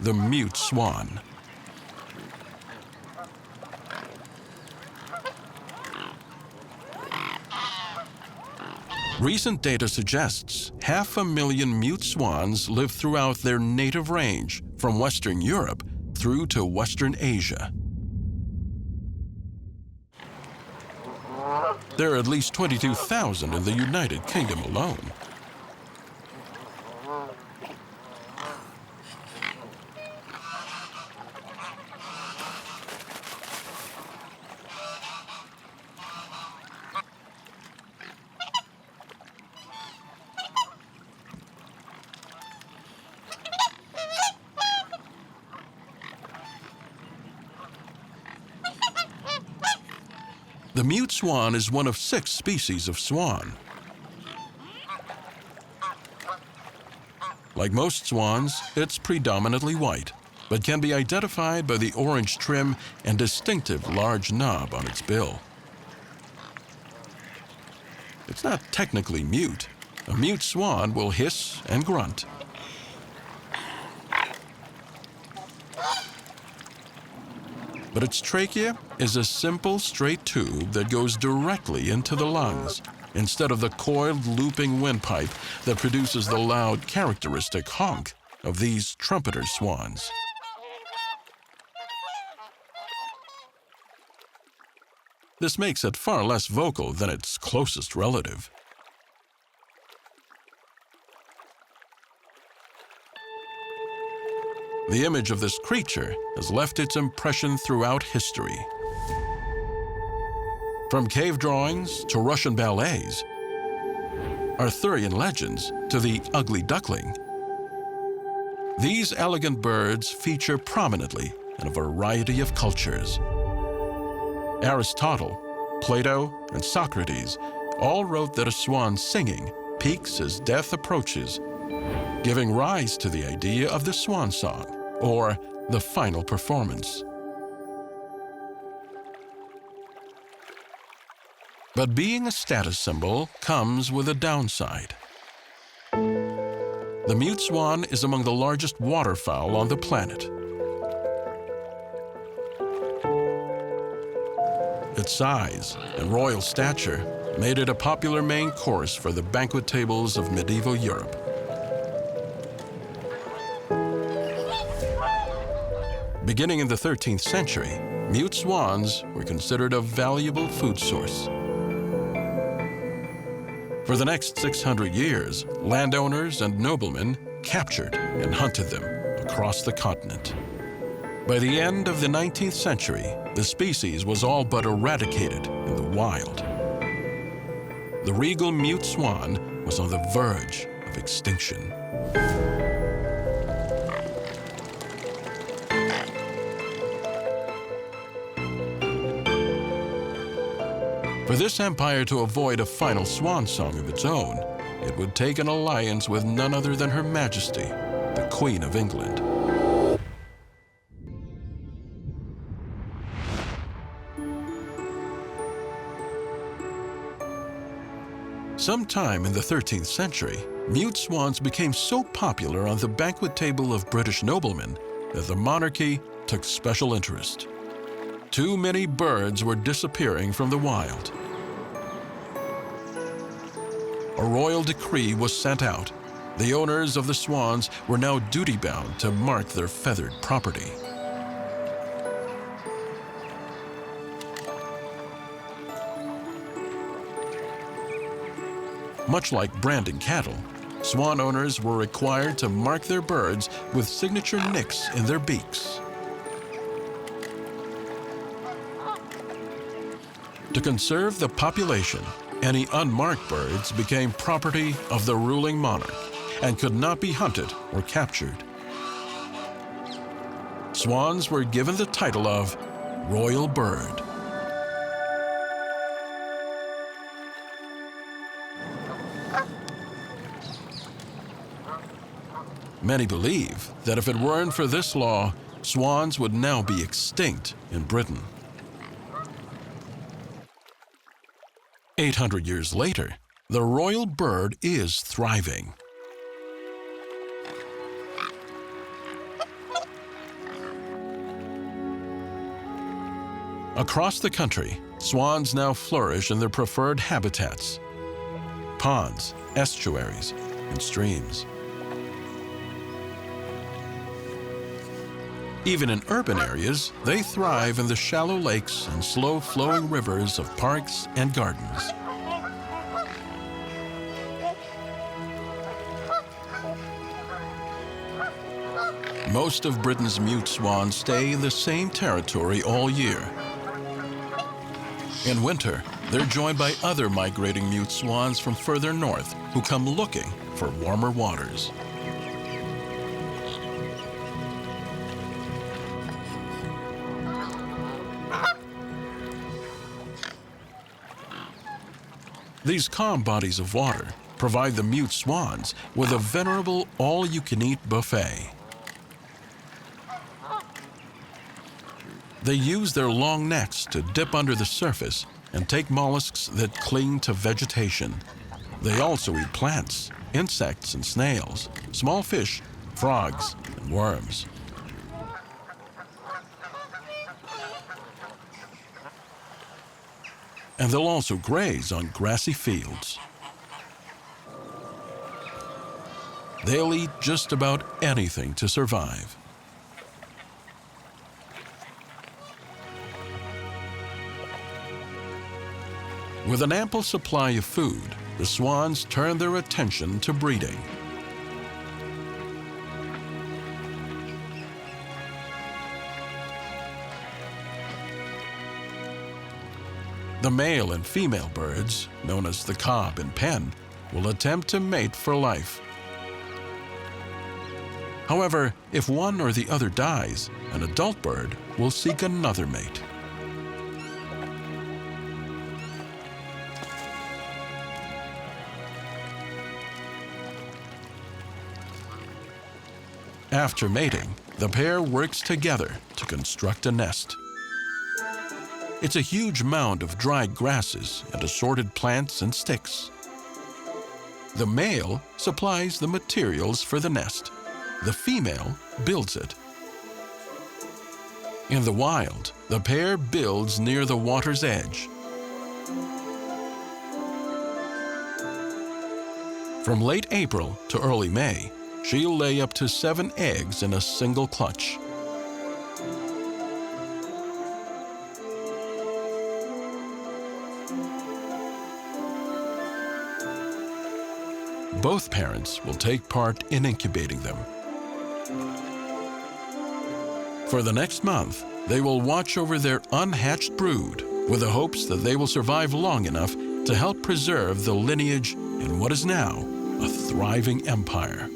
the mute swan. Recent data suggests 500,000 mute swans live throughout their native range from Western Europe through to Western Asia. There are at least 22,000 in the United Kingdom alone. The mute swan is one of 6 species of swan. Like most swans, it's predominantly white, but can be identified by the orange trim and distinctive large knob on its bill. It's not technically mute. A mute swan will hiss and grunt. But its trachea is a simple straight tube that goes directly into the lungs, instead of the coiled looping windpipe that produces the loud characteristic honk of these trumpeter swans. This makes it far less vocal than its closest relative. The image of this creature has left its impression throughout history. From cave drawings to Russian ballets, Arthurian legends to the ugly duckling, these elegant birds feature prominently in a variety of cultures. Aristotle, Plato, and Socrates all wrote that a swan singing peaks as death approaches, giving rise to the idea of the swan song, or the final performance. But being a status symbol comes with a downside. The mute swan is among the largest waterfowl on the planet. Its size and royal stature made it a popular main course for the banquet tables of medieval Europe. Beginning in the 13th century, mute swans were considered a valuable food source. For the next 600 years, landowners and noblemen captured and hunted them across the continent. By the end of the 19th century, the species was all but eradicated in the wild. The regal mute swan was on the verge of extinction. For this empire to avoid a final swan song of its own, it would take an alliance with none other than Her Majesty, the Queen of England. Sometime in the 13th century, mute swans became so popular on the banquet table of British noblemen that the monarchy took special interest. Too many birds were disappearing from the wild. A royal decree was sent out. The owners of the swans were now duty-bound to mark their feathered property. Much like branding cattle, swan owners were required to mark their birds with signature nicks in their beaks. To conserve the population, any unmarked birds became property of the ruling monarch and could not be hunted or captured. Swans were given the title of royal bird. Many believe that if it weren't for this law, swans would now be extinct in Britain. 800 years later, the royal bird is thriving. Across the country, swans now flourish in their preferred habitats: ponds, estuaries, and streams. Even in urban areas, they thrive in the shallow lakes and slow-flowing rivers of parks and gardens. Most of Britain's mute swans stay in the same territory all year. In winter, they're joined by other migrating mute swans from further north who come looking for warmer waters. These calm bodies of water provide the mute swans with a venerable all-you-can-eat buffet. They use their long necks to dip under the surface and take mollusks that cling to vegetation. They also eat plants, insects and snails, small fish, frogs, and worms. And they'll also graze on grassy fields. They'll eat just about anything to survive. With an ample supply of food, the swans turn their attention to breeding. The male and female birds, known as the cob and pen, will attempt to mate for life. However, if one or the other dies, an adult bird will seek another mate. After mating, the pair works together to construct a nest. It's a huge mound of dried grasses and assorted plants and sticks. The male supplies the materials for the nest. The female builds it. In the wild, the pair builds near the water's edge. From late April to early May, she'll lay up to 7 eggs in a single clutch. Both parents will take part in incubating them. For the next month, they will watch over their unhatched brood with the hopes that they will survive long enough to help preserve the lineage in what is now a thriving empire.